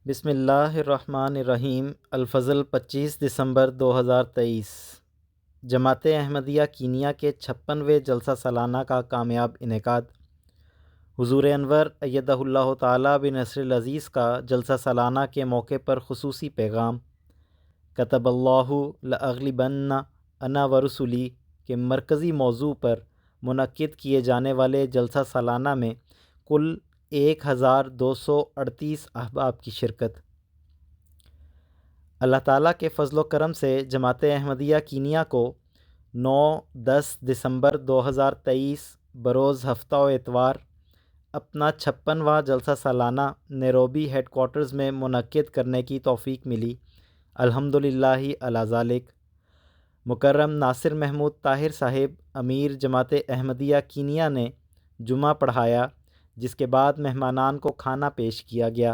بسم اللہ الرحمن الرحیم۔ الفضل 25 دسمبر 2023۔ جماعت احمدیہ کینیا کے 56ویں جلسہ سالانہ کا کامیاب انعقاد۔ حضور انور ایدہ اللہ تعالیٰ بنصر العزیز کا جلسہ سالانہ کے موقع پر خصوصی پیغام۔ کتب اللہ لأغلبن انا ورسلی کے مرکزی موضوع پر منعقد کیے جانے والے جلسہ سالانہ میں کل 1238 احباب کی شرکت۔ اللہ تعالیٰ کے فضل و کرم سے جماعت احمدیہ کینیا کو 9-10 دسمبر 2023 بروز ہفتہ و اتوار اپنا 56واں جلسہ سالانہ نیروبی ہیڈ کوارٹرز میں منعقد کرنے کی توفیق ملی۔ الحمدللہ علی ذالک۔ مکرم ناصر محمود طاہر صاحب امیر جماعت احمدیہ کینیا نے جمعہ پڑھایا، جس کے بعد مہمانان کو کھانا پیش کیا گیا۔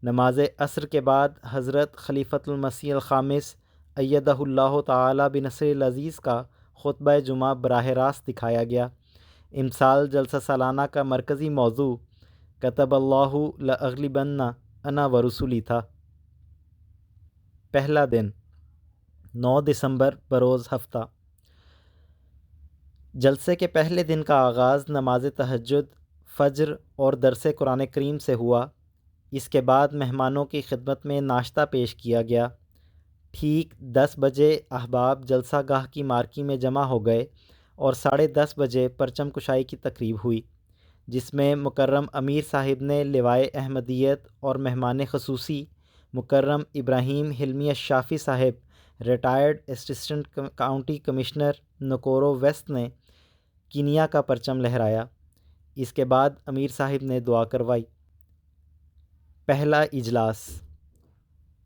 نماز عصر کے بعد حضرت خلیفۃ المسیح الخامس ایدہ اللہ تعالیٰ بنصر العزیز کا خطبہ جمعہ براہ راست دکھایا گیا۔ امسال جلسہ سالانہ کا مرکزی موضوع کتب اللہ لأغلبن انا ورسلی تھا۔ پہلا دن 9 دسمبر بروز ہفتہ۔ جلسے کے پہلے دن کا آغاز نماز تہجد، فجر اور درس قرآن کریم سے ہوا۔ اس کے بعد مہمانوں کی خدمت میں ناشتہ پیش کیا گیا۔ ٹھیک 10 بجے احباب جلسہ گاہ کی مارکی میں جمع ہو گئے اور 10:30 بجے پرچم کشائی کی تقریب ہوئی، جس میں مکرم امیر صاحب نے لوائے احمدیت اور مہمان خصوصی مکرم ابراہیم حلمی الشافی صاحب retired assistant county commissioner Nakuru west نے کینیا کا پرچم لہرایا۔ اس کے بعد امیر صاحب نے دعا کروائی۔ پہلا اجلاس۔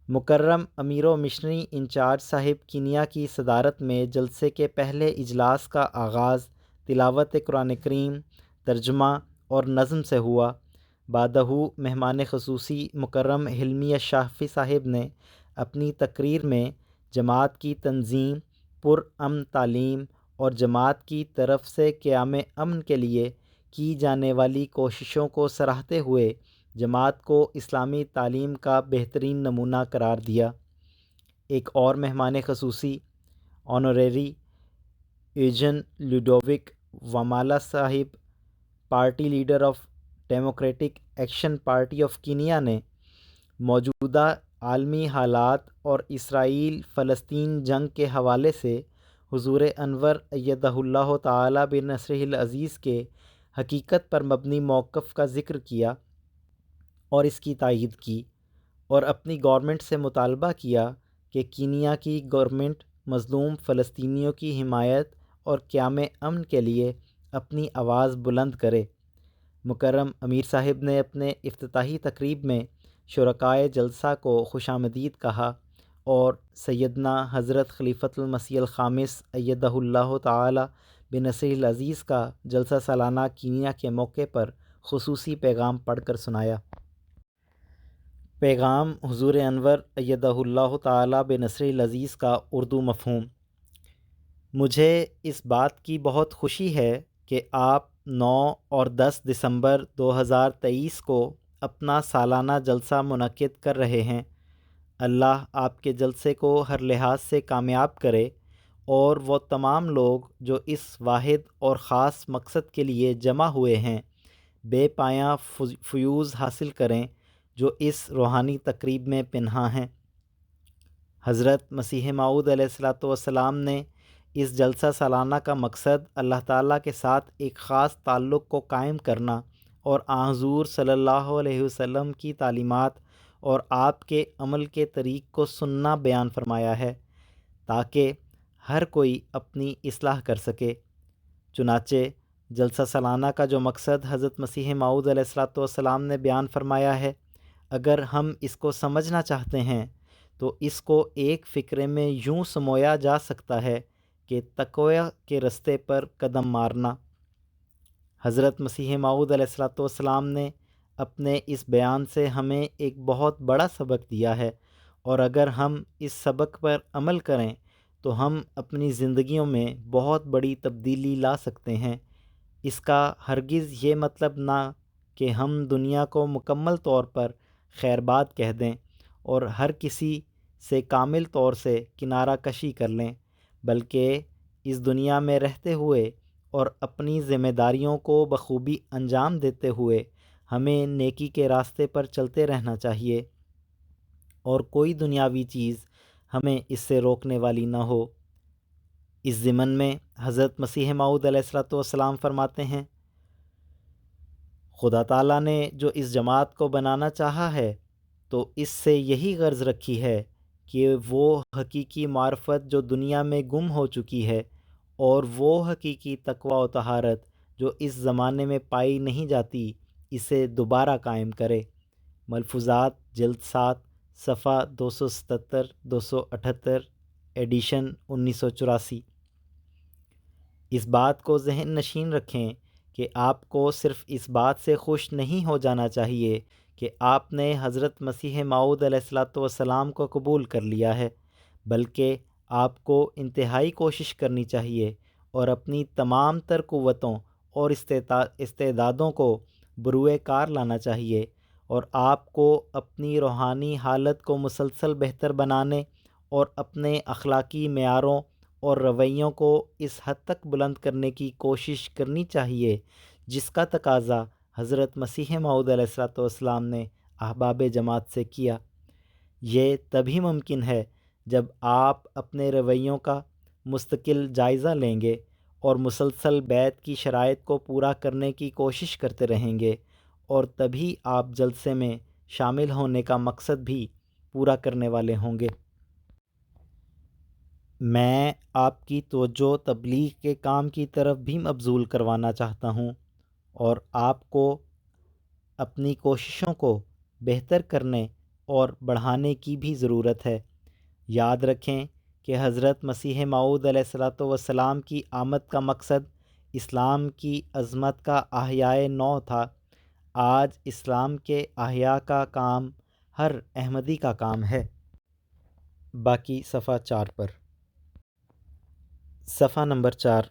مکرم امیر و مشنری انچارج صاحب کینیا کی صدارت میں جلسے کے پہلے اجلاس کا آغاز تلاوت قرآن کریم، ترجمہ اور نظم سے ہوا۔ بعدہ مہمان خصوصی مکرم حلمی الشافی صاحب نے اپنی تقریر میں جماعت کی تنظیم، پرامن تعلیم اور جماعت کی طرف سے قیام امن کے لیے کی جانے والی کوششوں کو سراہتے ہوئے جماعت کو اسلامی تعلیم کا بہترین نمونہ قرار دیا۔ ایک اور مہمان خصوصی آنریری ایوجن لوڈووک وامالا صاحب، party leader of democratic action party of Kenya نے موجودہ عالمی حالات اور اسرائیل فلسطین جنگ کے حوالے سے حضور انور ایدہ اللہ تعالیٰ بنصرہ العزیز کے حقیقت پر مبنی موقف کا ذکر کیا اور اس کی تائید کی، اور اپنی گورنمنٹ سے مطالبہ کیا کہ کینیا کی گورنمنٹ مظلوم فلسطینیوں کی حمایت اور قیام امن کے لیے اپنی آواز بلند کرے۔ مکرم امیر صاحب نے اپنے افتتاحی تقریب میں شرکائے جلسہ کو خوش آمدید کہا اور سیدنا حضرت خلیفۃ المسیح الخامس ایدہ اللہ تعالیٰ بنصر العزیز کا جلسہ سالانہ کینیا کے موقع پر خصوصی پیغام پڑھ کر سنایا۔ پیغام حضور انور ایدہ اللہ تعالیٰ بنصر العزیز کا اردو مفہوم۔ مجھے اس بات کی بہت خوشی ہے کہ آپ 9 اور 10 دسمبر 2023 کو اپنا سالانہ جلسہ منعقد کر رہے ہیں۔ اللہ آپ کے جلسے کو ہر لحاظ سے کامیاب کرے اور وہ تمام لوگ جو اس واحد اور خاص مقصد کے لیے جمع ہوئے ہیں بے پایاں فیوز حاصل کریں جو اس روحانی تقریب میں پنہاں ہیں۔ حضرت مسیح موعود علیہ الصلوۃ والسلام نے اس جلسہ سالانہ کا مقصد اللہ تعالیٰ کے ساتھ ایک خاص تعلق کو قائم کرنا اور حضور صلی اللہ علیہ وسلم کی تعلیمات اور آپ کے عمل کے طریق کو سننا بیان فرمایا ہے، تاکہ ہر کوئی اپنی اصلاح کر سکے۔ چنانچہ جلسہ سالانہ کا جو مقصد حضرت مسیح موعود علیہ الصلوۃ والسلام نے بیان فرمایا ہے، اگر ہم اس کو سمجھنا چاہتے ہیں تو اس کو ایک فقرے میں یوں سمویا جا سکتا ہے کہ تقوی کے رستے پر قدم مارنا۔ حضرت مسیح موعود علیہ الصلوۃ والسلام نے اپنے اس بیان سے ہمیں ایک بہت بڑا سبق دیا ہے، اور اگر ہم اس سبق پر عمل کریں تو ہم اپنی زندگیوں میں بہت بڑی تبدیلی لا سکتے ہیں۔ اس کا ہرگز یہ مطلب نہ کہ ہم دنیا کو مکمل طور پر خیر بات کہہ دیں اور ہر کسی سے کامل طور سے کنارہ کشی کر لیں، بلکہ اس دنیا میں رہتے ہوئے اور اپنی ذمہ داریوں کو بخوبی انجام دیتے ہوئے ہمیں نیکی کے راستے پر چلتے رہنا چاہیے، اور کوئی دنیاوی چیز ہمیں اس سے روکنے والی نہ ہو۔ اس ضمن میں حضرت مسیح موعود علیہ السلام فرماتے ہیں، خدا تعالیٰ نے جو اس جماعت کو بنانا چاہا ہے تو اس سے یہی غرض رکھی ہے کہ وہ حقیقی معرفت جو دنیا میں گم ہو چکی ہے اور وہ حقیقی تقوی و طہارت جو اس زمانے میں پائی نہیں جاتی، اسے دوبارہ قائم کرے۔ ملفوظات جلد 7 صفحہ 277 278 ایڈیشن 1984۔ اس بات کو ذہن نشین رکھیں کہ آپ کو صرف اس بات سے خوش نہیں ہو جانا چاہیے کہ آپ نے حضرت مسیح موعود علیہ السلام کو قبول کر لیا ہے، بلکہ آپ کو انتہائی کوشش کرنی چاہیے اور اپنی تمام تر قوتوں اور استعدادوں کو بروئے کار لانا چاہیے، اور آپ کو اپنی روحانی حالت کو مسلسل بہتر بنانے اور اپنے اخلاقی معیاروں اور رویوں کو اس حد تک بلند کرنے کی کوشش کرنی چاہیے جس کا تقاضا حضرت مسیح موعود علیہ السلام نے احباب جماعت سے کیا۔ یہ تبھی ممکن ہے جب آپ اپنے رویوں کا مستقل جائزہ لیں گے اور مسلسل بیعت کی شرائط کو پورا کرنے کی کوشش کرتے رہیں گے، اور تبھی آپ جلسے میں شامل ہونے کا مقصد بھی پورا کرنے والے ہوں گے۔ میں آپ کی توجہ تبلیغ کے کام کی طرف بھی مبذول کروانا چاہتا ہوں، اور آپ کو اپنی کوششوں کو بہتر کرنے اور بڑھانے کی بھی ضرورت ہے۔ یاد رکھیں کہ حضرت مسیح موعود علیہ السلام کی آمد کا مقصد اسلام کی عظمت کا احیاء نو تھا۔ آج اسلام کے احیاء کا کام ہر احمدی کا کام ہے۔ باقی صفحہ 4 پر۔ صفحہ نمبر 4،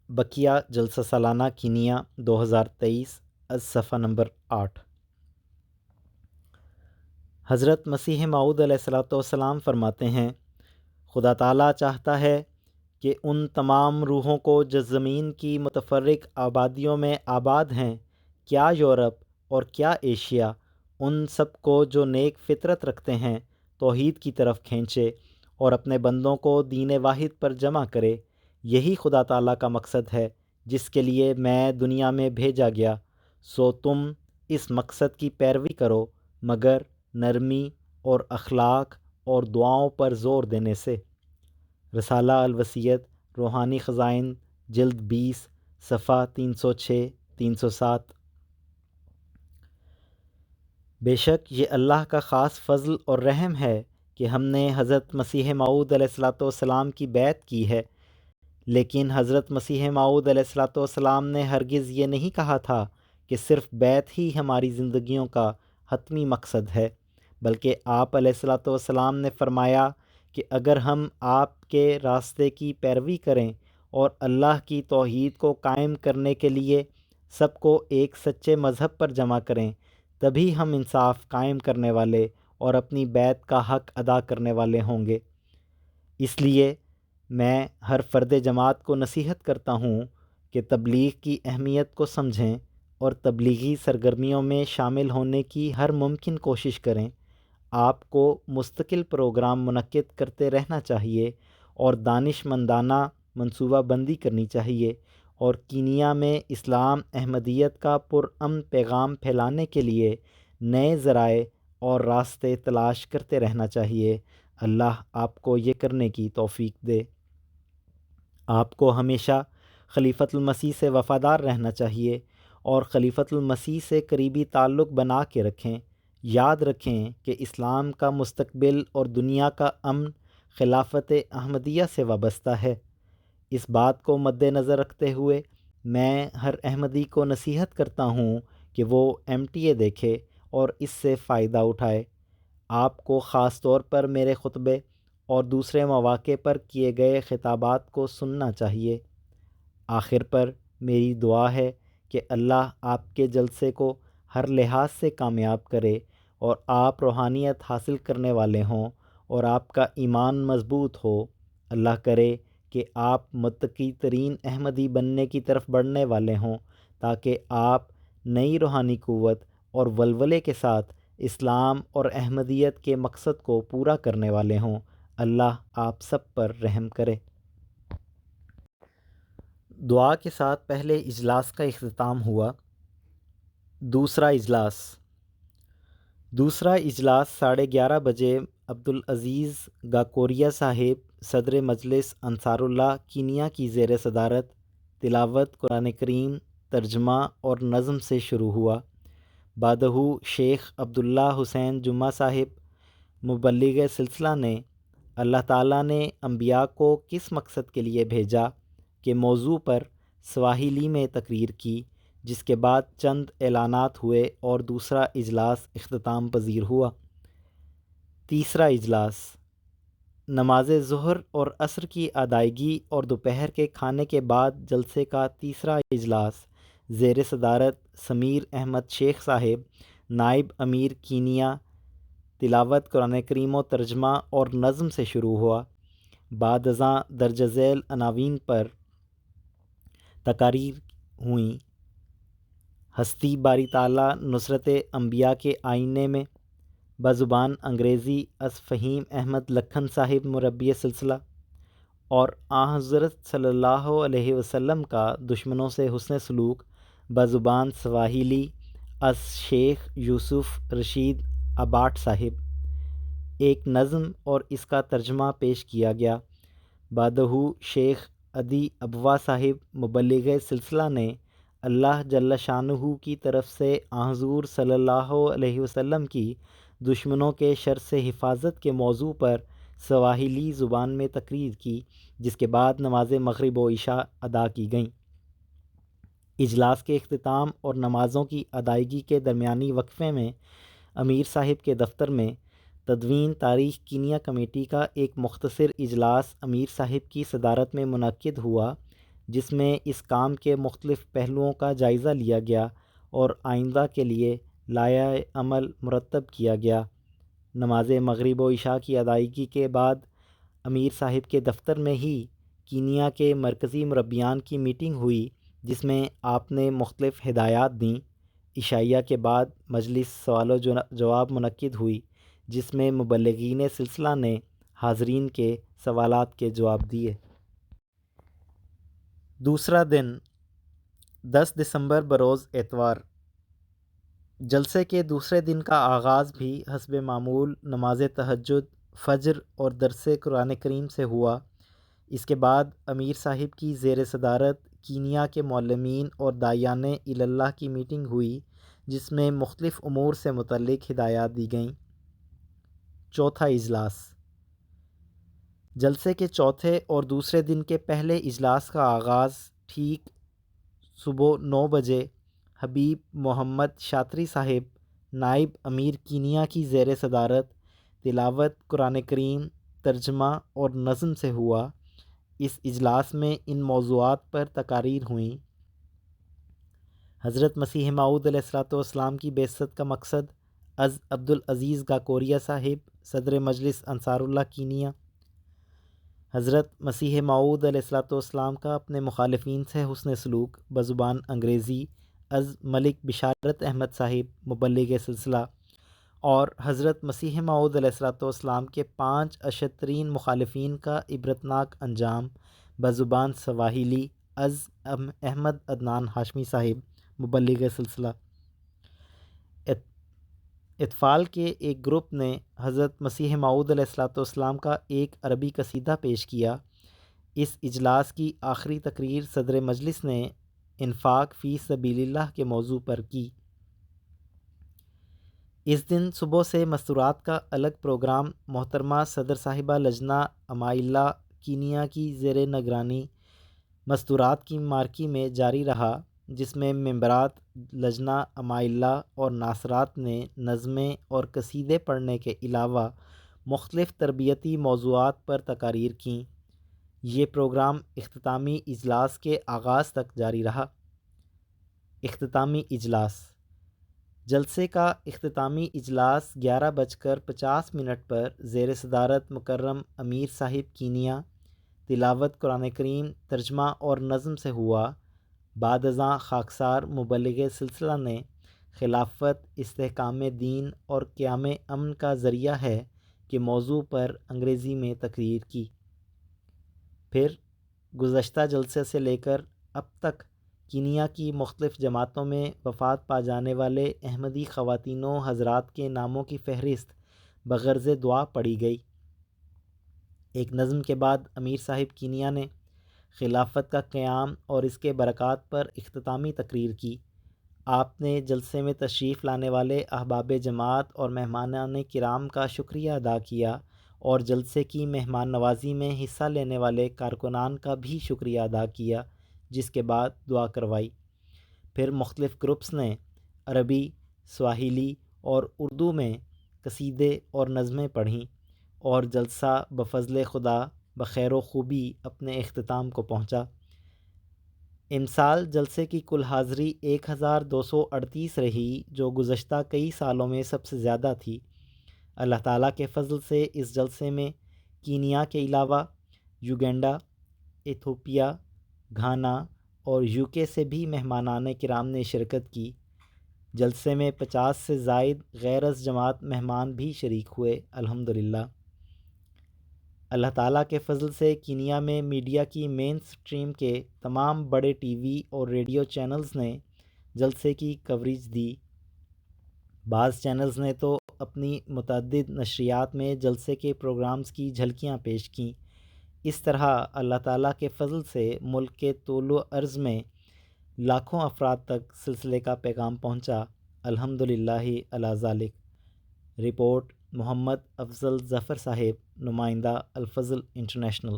بقیہ جلسہ سالانہ کینیا 2023 از صفحہ نمبر 8۔ حضرت مسیح موعود علیہ السلام فرماتے ہیں، خدا تعالیٰ چاہتا ہے کہ ان تمام روحوں کو جو زمین کی متفرق آبادیوں میں آباد ہیں، کیا یورپ اور کیا ایشیا، ان سب کو جو نیک فطرت رکھتے ہیں توحید کی طرف کھینچے اور اپنے بندوں کو دین واحد پر جمع کرے۔ یہی خدا تعالیٰ کا مقصد ہے جس کے لیے میں دنیا میں بھیجا گیا، سو تم اس مقصد کی پیروی کرو، مگر نرمی اور اخلاق اور دعاؤں پر زور دینے سے۔ رسالہ الوصیت روحانی خزائن جلد 20 صفحہ 306 307۔ بے شک یہ اللہ کا خاص فضل اور رحم ہے کہ ہم نے حضرت مسیح موعود علیہ السلام کی بیعت کی ہے، لیکن حضرت مسیح موعود علیہ السلام نے ہرگز یہ نہیں کہا تھا کہ صرف بیعت ہی ہماری زندگیوں کا حتمی مقصد ہے، بلکہ آپ علیہ السلام نے فرمایا کہ اگر ہم آپ کے راستے کی پیروی کریں اور اللہ کی توحید کو قائم کرنے کے لیے سب کو ایک سچے مذہب پر جمع کریں، تبھی ہم انصاف قائم کرنے والے اور اپنی بیعت کا حق ادا کرنے والے ہوں گے۔ اس لیے میں ہر فرد جماعت کو نصیحت کرتا ہوں کہ تبلیغ کی اہمیت کو سمجھیں اور تبلیغی سرگرمیوں میں شامل ہونے کی ہر ممکن کوشش کریں۔ آپ کو مستقل پروگرام منعقد کرتے رہنا چاہیے اور دانش مندانہ منصوبہ بندی کرنی چاہیے، اور کینیا میں اسلام احمدیت کا پرامن پیغام پھیلانے کے لیے نئے ذرائع اور راستے تلاش کرتے رہنا چاہیے۔ اللہ آپ کو یہ کرنے کی توفیق دے۔ آپ کو ہمیشہ خلیفۃ المسیح سے وفادار رہنا چاہیے اور خلیفۃ المسیح سے قریبی تعلق بنا کے رکھیں۔ یاد رکھیں کہ اسلام کا مستقبل اور دنیا کا امن خلافت احمدیہ سے وابستہ ہے۔ اس بات کو مد نظر رکھتے ہوئے میں ہر احمدی کو نصیحت کرتا ہوں کہ وہ MTA دیکھے اور اس سے فائدہ اٹھائے۔ آپ کو خاص طور پر میرے خطبے اور دوسرے مواقع پر کیے گئے خطابات کو سننا چاہیے۔ آخر پر میری دعا ہے کہ اللہ آپ کے جلسے کو ہر لحاظ سے کامیاب کرے اور آپ روحانیت حاصل کرنے والے ہوں اور آپ کا ایمان مضبوط ہو۔ اللہ کرے کہ آپ متقی ترین احمدی بننے کی طرف بڑھنے والے ہوں، تاکہ آپ نئی روحانی قوت اور ولولے کے ساتھ اسلام اور احمدیت کے مقصد کو پورا کرنے والے ہوں۔ اللہ آپ سب پر رحم کرے۔ دعا کے ساتھ پہلے اجلاس کا اختتام ہوا۔ دوسرا اجلاس 11:30 بجے عبدالعزیز گاکوریا صاحب صدر مجلس انصار اللہ کینیا کی زیر صدارت تلاوت قرآن کریم، ترجمہ اور نظم سے شروع ہوا۔ بعدہ شیخ عبداللہ حسین جمعہ صاحب مبلغ سلسلہ نے اللہ تعالیٰ نے انبیاء کو کس مقصد کے لیے بھیجا کے موضوع پر سواحیلی میں تقریر کی، جس کے بعد چند اعلانات ہوئے اور دوسرا اجلاس اختتام پذیر ہوا۔ تیسرا اجلاس نماز ظہر اور عصر کی ادائیگی اور دوپہر کے کھانے کے بعد جلسے کا تیسرا اجلاس زیر صدارت سمیر احمد شیخ صاحب نائب امیر کینیا تلاوت قرآن کریم و ترجمہ اور نظم سے شروع ہوا۔ بعد ازاں درج ذیل عناوین پر تقاریر ہوئیں۔ ہستی باری تعالیٰ نصرت انبیاء کے آئینے میں بزبان انگریزی از فہیم احمد لکھن صاحب مربی سلسلہ، اور حضرت صلی اللہ علیہ وسلم کا دشمنوں سے حسن سلوک بزبان سواحیلی از شیخ یوسف رشید اباٹ صاحب۔ ایک نظم اور اس کا ترجمہ پیش کیا گیا۔ بعدہ شیخ عدی ابوا صاحب مبلغ سلسلہ نے اللہ جل شانہ کی طرف سے حضور صلی اللہ علیہ وسلم کی دشمنوں کے شر سے حفاظت کے موضوع پر سواحیلی زبان میں تقریر کی، جس کے بعد نماز مغرب و عشاء ادا کی گئیں۔ اجلاس کے اختتام اور نمازوں کی ادائیگی کے درمیانی وقفے میں امیر صاحب کے دفتر میں تدوین تاریخ کینیا کمیٹی کا ایک مختصر اجلاس امیر صاحب کی صدارت میں منعقد ہوا، جس میں اس کام کے مختلف پہلوؤں کا جائزہ لیا گیا اور آئندہ کے لیے لائحہ عمل مرتب کیا گیا۔ نماز مغرب و عشاء کی ادائیگی کے بعد امیر صاحب کے دفتر میں ہی کینیا کے مرکزی مربیان کی میٹنگ ہوئی، جس میں آپ نے مختلف ہدایات دیں۔ عشائیہ کے بعد مجلس سوال و جواب منعقد ہوئی، جس میں مبلغین سلسلہ نے حاضرین کے سوالات کے جواب دیے۔ دوسرا دن 10 دسمبر بروز اتوار۔ جلسے کے دوسرے دن کا آغاز بھی حسب معمول نماز تہجد، فجر اور درس قرآن کریم سے ہوا۔ اس کے بعد امیر صاحب کی زیر صدارت کینیا کے معلمین اور داعیان اللہ کی میٹنگ ہوئی، جس میں مختلف امور سے متعلق ہدایات دی گئیں۔ چوتھا اجلاس جلسے کے چوتھے اور دوسرے دن کے پہلے اجلاس کا آغاز ٹھیک صبح 9 بجے حبیب محمد شاطری صاحب نائب امیر کینیا کی زیر صدارت تلاوت قرآن کریم، ترجمہ اور نظم سے ہوا۔ اس اجلاس میں ان موضوعات پر تقاریر ہوئیں: حضرت مسیح موعود علیہ الصلوۃ والسلام کی بعثت کا مقصد از عبدالعزیز گاکوریا صاحب صدر مجلس انصار اللہ کینیا۔ حضرت مسیح موعود علیہ الصلوۃ والسلام کا اپنے مخالفین سے حسن سلوک بزبان انگریزی از ملک بشارت احمد صاحب مبلغ سلسلہ، اور حضرت مسیح موعود علیہ الصلوۃ والسلام کے 5 اشد ترین مخالفین کا عبرتناک انجام بزبان سواحیلی از احمد عدنان ہاشمی صاحب مبلغ سلسلہ۔ اطفال کے ایک گروپ نے حضرت مسیح موعود علیہ الصلوۃ والسلام کا ایک عربی قصیدہ پیش کیا۔ اس اجلاس کی آخری تقریر صدر مجلس نے انفاق فی سبیل اللہ کے موضوع پر کی۔ اس دن صبح سے مستورات کا الگ پروگرام محترمہ صدر صاحبہ لجنہ اماء اللہ کینیا کی زیر نگرانی مستورات کی مارکی میں جاری رہا، جس میں ممبرات لجنہ اماء اللہ اور ناصرات نے نظمیں اور قصیدے پڑھنے کے علاوہ مختلف تربیتی موضوعات پر تقاریر کیں۔ یہ پروگرام اختتامی اجلاس کے آغاز تک جاری رہا۔ اختتامی اجلاس جلسے کا اختتامی اجلاس 11:50 پر زیر صدارت مکرم امیر صاحب کینیا تلاوت قرآن کریم ترجمہ اور نظم سے ہوا۔ بعد ازاں خاکسار مبلغ سلسلہ نے خلافت استحکام دین اور قیام امن کا ذریعہ ہے کہ موضوع پر انگریزی میں تقریر کی۔ پھر گزشتہ جلسے سے لے کر اب تک کینیا کی مختلف جماعتوں میں وفات پا جانے والے احمدی خواتین و حضرات کے ناموں کی فہرست بغرض دعا پڑھی گئی۔ ایک نظم کے بعد امیر صاحب کینیا نے خلافت کا قیام اور اس کے برکات پر اختتامی تقریر کی۔ آپ نے جلسے میں تشریف لانے والے احباب جماعت اور مہمانان کرام کا شکریہ ادا کیا اور جلسے کی مہمان نوازی میں حصہ لینے والے کارکنان کا بھی شکریہ ادا کیا، جس کے بعد دعا کروائی۔ پھر مختلف گروپس نے عربی، سواحیلی اور اردو میں قصیدے اور نظمیں پڑھیں اور جلسہ بفضل خدا بخیر و خوبی اپنے اختتام کو پہنچا۔ امسال جلسے کی کل حاضری 1238 رہی، جو گزشتہ کئی سالوں میں سب سے زیادہ تھی۔ اللہ تعالیٰ کے فضل سے اس جلسے میں کینیا کے علاوہ یوگینڈا، ایتھوپیا، گھانا اور UK سے بھی مہمانان کرام نے شرکت کی۔ جلسے میں 50 سے زائد غیر از جماعت مہمان بھی شریک ہوئے، الحمدللہ۔ اللہ تعالیٰ کے فضل سے کینیا میں میڈیا کی مین سٹریم کے تمام بڑے ٹی وی اور ریڈیو چینلز نے جلسے کی کوریج دی۔ بعض چینلز نے تو اپنی متعدد نشریات میں جلسے کے پروگرامز کی جھلکیاں پیش کیں۔ اس طرح اللہ تعالیٰ کے فضل سے ملک کے طول و عرض میں لاکھوں افراد تک سلسلے کا پیغام پہنچا، الحمدللہ علی ذالک۔ رپورٹ محمد افضل ظفر صاحب، نمائندہ الفضل انٹرنیشنل۔